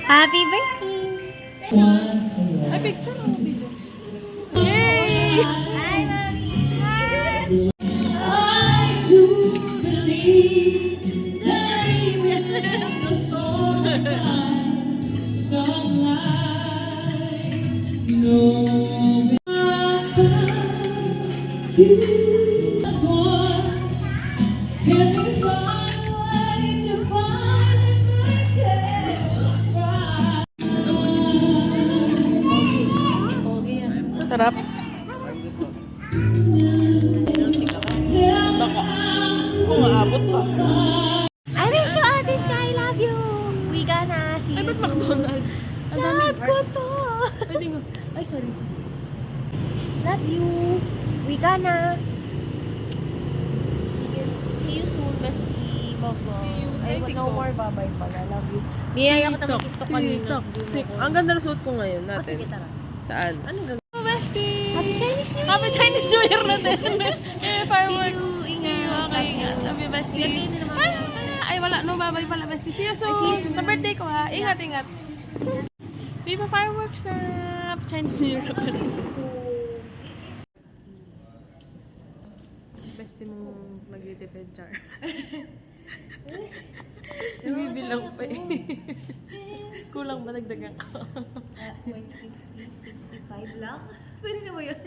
Happy birthday! Ay, picture mo, video. Yay! Hi, Mami! I do believe that even the soul finds sunlight. No, I found you just once. Can we find a way to find it again? Sarap. Baka. Kung maabot ka. I wish you all this, I love you! We gonna see Ay, you ba't soon. McDonald's? Ang daming Love ko to! Pwede nga. Ay, sorry. Love you! We gonna see you soon, bestie. Bye-bye. See you. Ay, Ay, no TikTok. more. Bye-bye pala. Love you. Niyaya ko na mag-TikTok kanina. Ang ganda na suot ko ngayon Oh, sige, natin. tara. Saan? Ano ganda? Oh, bestie! Happy Chinese New Year! Happy Chinese New Year natin! Eh, fireworks! See you. See you, okay. Ingat. Love you, bestie. Ingat kayo naman. Ay, wala. No, babay pala, bestie. See you soon! see you soon. Sa birthday ko, ha? Ingat, ingat. Di ba fireworks na Happy Chinese New Year na pala? Bestie mong nag-i-defend, char. Nabibilang pa eh. Kulang ba nagdagan ko? 20, 50, 65 lang? Pwede na ba yun?